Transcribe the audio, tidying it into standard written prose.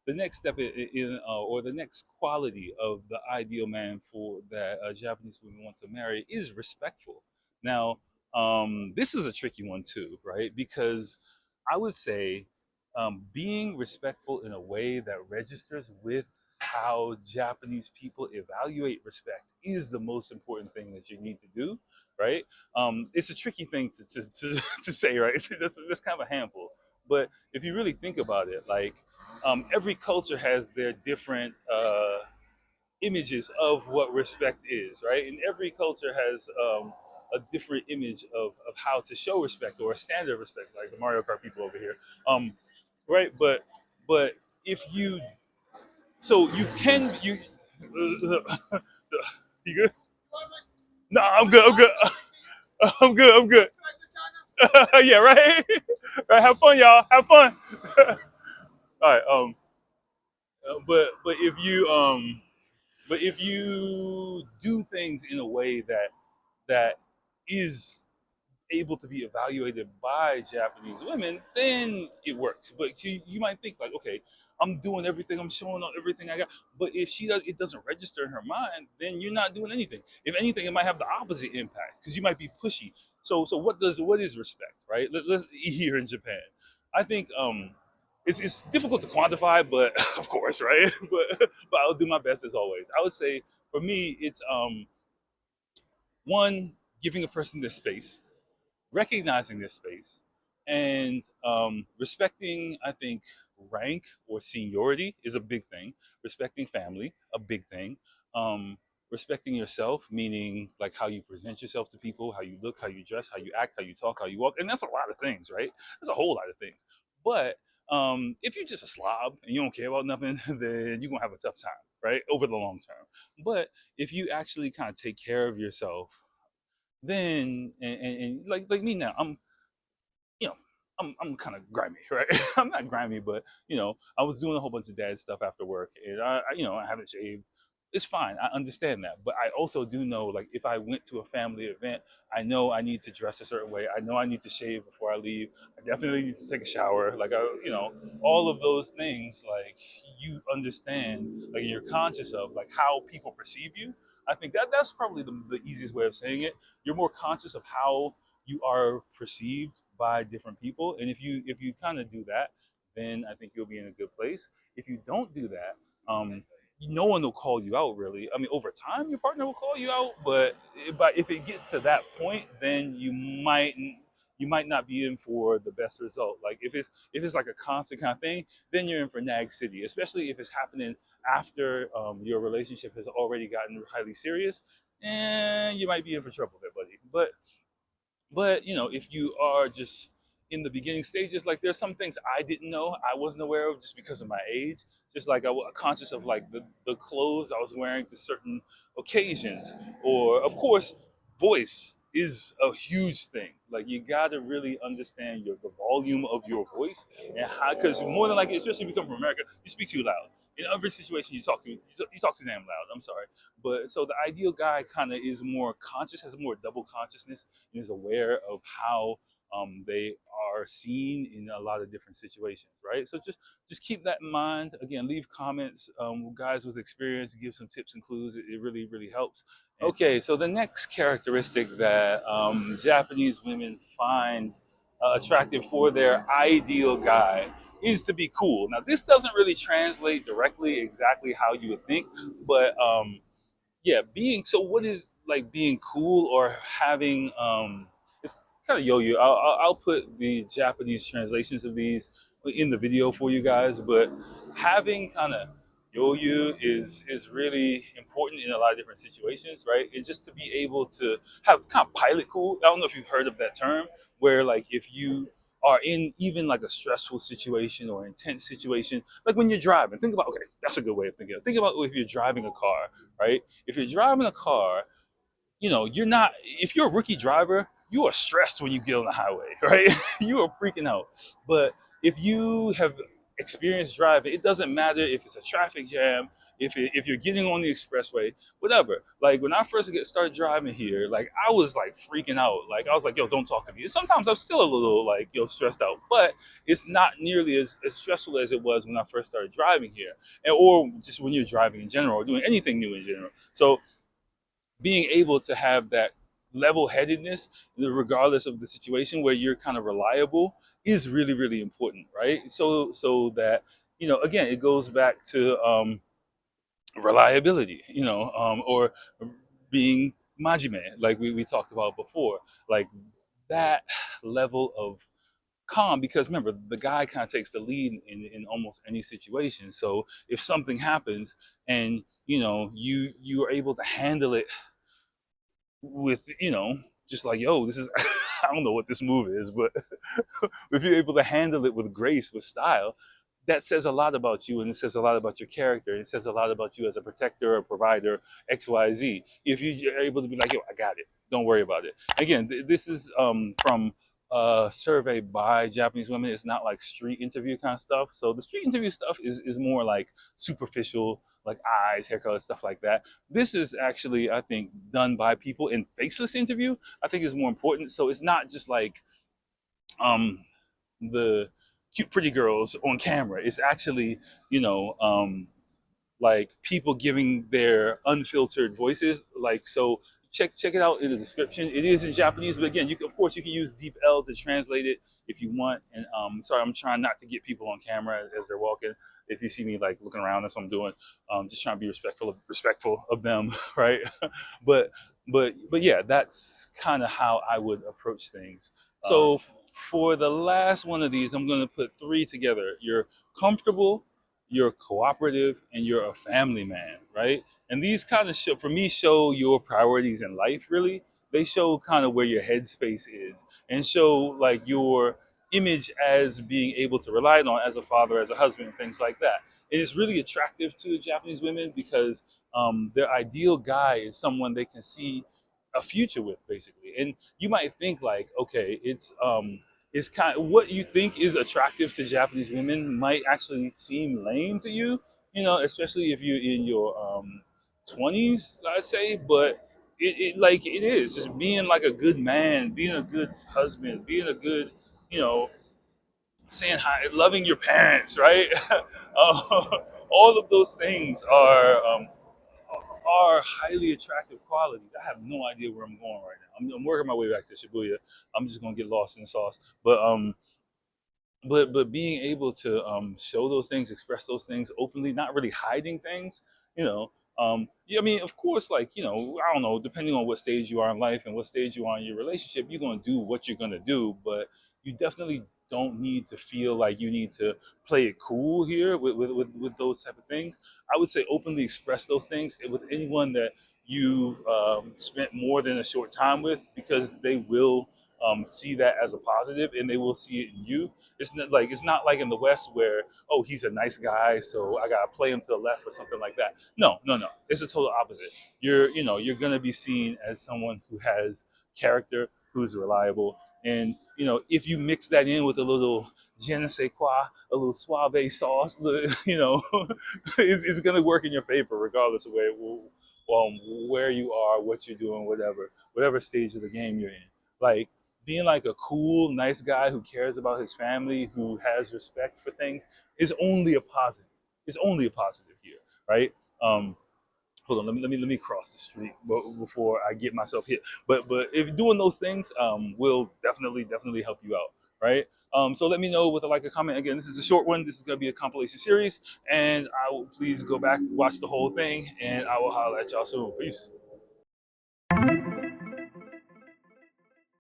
the next step or the next quality of the ideal man for that Japanese women want to marry is respectful. Now, this is a tricky one too, right? Because I would say being respectful in a way that registers with how Japanese people evaluate respect is the most important thing that you need to do, right? It's a tricky thing to say, right? That's kind of a handful. But if you really think about it, like every culture has their different images of what respect is, right? And every culture has a different image of how to show respect or a standard of respect, like the Mario Kart people over here, right? But if you you can you good? No, I'm good. I'm good. I'm good. I'm good. Yeah, right. Right. Have fun, y'all. Have fun. All right. But if you but if you do things in a way that is able to be evaluated by Japanese women, then it works. But you might think like, okay, I'm doing everything, I'm showing out everything I got. But if it doesn't register in her mind, then you're not doing anything. If anything, it might have the opposite impact because you might be pushy. So what is respect, right? Let's here in Japan. I think it's difficult to quantify, but of course, right? But I'll do my best as always. I would say for me, it's one, giving a person this space, recognizing their space, and respecting, I think, rank or seniority is a big thing. Respecting family, a big thing. um, Respecting yourself, meaning like how you present yourself to people, how you look, how you dress, how you act, how you talk, how you walk, and that's a lot of things, right? That's a whole lot of things. But if you're just a slob and you don't care about nothing, then you're gonna have a tough time, right, over the long term. But if you actually kind of take care of yourself, then and like me now, you know, I'm kind of grimy, right? I'm not grimy, but I was doing a whole bunch of dad stuff after work, and I haven't shaved. It's fine. I understand that, but I also do know, like, if I went to a family event, I know I need to dress a certain way. I know I need to shave before I leave. I definitely need to take a shower. Like, all of those things. Like, you understand, like, you're conscious of, like, how people perceive you. I think that's probably the easiest way of saying it. You're more conscious of how you are perceived by different people, and if you kind of do that, then I think you'll be in a good place. If you don't do that, no one will call you out, really. I mean, over time your partner will call you out, but if it gets to that point, then you might not be in for the best result. Like, if it's like a constant kind of thing, then you're in for nag city, especially if it's happening after your relationship has already gotten highly serious, and you might be in for trouble there, buddy. But if you are just in the beginning stages, like, there's some things I didn't know, I wasn't aware of just because of my age. Just like I was conscious of, like, the clothes I was wearing to certain occasions, or of course, voice is a huge thing. Like, you got to really understand the volume of your voice, and how, because more than likely, especially if you come from America, you speak too loud. In every situation you talk too damn loud. I'm sorry. But so the ideal guy kind of is more conscious, has more double consciousness, and is aware of how they are seen in a lot of different situations, right? So just keep that in mind. Again, leave comments, guys with experience, give some tips and clues. It really really helps. Okay, so the next characteristic that Japanese women find attractive for their ideal guy is to be cool. Now, this doesn't really translate directly exactly how you would think, but yeah, what is, like, being cool or having it's kind of yo-yo. I'll put the Japanese translations of these in the video for you guys, but having kind of yo-yo is really important in a lot of different situations, right? And just to be able to have kind of pilot cool. I don't know if you've heard of that term, where, like, if you are in even like a stressful situation or intense situation, like when you're driving, think about, okay, that's a good way of thinking. Think about if you're driving a car, right? If you're driving a car, you're not, if you're a rookie driver, you are stressed when you get on the highway, right? You are freaking out. But if you have experienced driving, it doesn't matter if it's a traffic jam, if you're getting on the expressway, whatever. Like when I first get started driving here, like I was like freaking out. Like I was like, yo, don't talk to me. And sometimes I'm still a little like, yo, stressed out, but it's not nearly as stressful as it was when I first started driving here, and or just when you're driving in general or doing anything new in general. So being able to have that level-headedness regardless of the situation where you're kind of reliable is really really important, right? So that again it goes back to reliability, or being majime, like we talked about before, like that level of calm, because remember the guy kind of takes the lead in almost any situation. So if something happens and you are able to handle it with just like, yo, this is I don't know what this move is, but if you're able to handle it with grace, with style, that says a lot about you, and it says a lot about your character. It says a lot about you as a protector or provider, XYZ. If you're able to be like, yo, I got it, don't worry about it. Again, this is from a survey by Japanese women. It's not like street interview kind of stuff. So the street interview stuff is more like superficial, like eyes, hair color, stuff like that. This is actually, I think, done by people in faceless interview. I think is more important. So it's not just like um the cute pretty girls on camera. It's actually, like people giving their unfiltered voices. Like, so check it out in the description. It is in Japanese, but again, of course you can use Deep L to translate it if you want. And sorry, I'm trying not to get people on camera as they're walking. If you see me like looking around, that's what I'm doing. Just trying to be respectful of them, right? but but yeah, that's kind of how I would approach things. So for the last one of these, I'm going to put three together. You're comfortable, you're cooperative, and you're a family man, right? And these kind of show, for me, show your priorities in life, really. They show kind of where your headspace is and show like your image as being able to rely on as a father, as a husband, and things like that. And it's really attractive to Japanese women because their ideal guy is someone they can see a future with, basically. And you might think like, okay, it's kind of what you think is attractive to Japanese women might actually seem lame to you, especially if you're in your 20s, I'd say. But it like it is just being like a good man, being a good husband, being a good, you know, saying hi, loving your parents, right? All of those things are highly attractive qualities. I have no idea where I'm going right now. I'm working my way back to Shibuya. I'm just gonna get lost in the sauce. But being able to show those things, express those things openly, not really hiding things, you know. Yeah, I mean, of course, like, I don't know, depending on what stage you are in life and what stage you are in your relationship, you're gonna do what you're gonna do, but you definitely don't need to feel like you need to play it cool here with those type of things. I would say openly express those things with anyone that you've spent more than a short time with, because they will see that as a positive and they will see it in you. It's not like in the West where, oh, he's a nice guy, so I gotta play him to the left or something like that. No, no, no. It's the total opposite. You're gonna be seen as someone who has character, who's reliable, and if you mix that in with a little je ne sais quoi, a little suave sauce, it's gonna work in your favor regardless of where you are, what you're doing, whatever stage of the game you're in. Like being like a cool, nice guy who cares about his family, who has respect for things, is only a positive. It's only a positive here, right? Hold on, let me cross the street before I get myself hit. But if doing those things will definitely help you out, right? So let me know with a comment. Again, this is a short one. This is gonna be a compilation series, and I will please go back, watch the whole thing, and I will holler at y'all soon. Peace.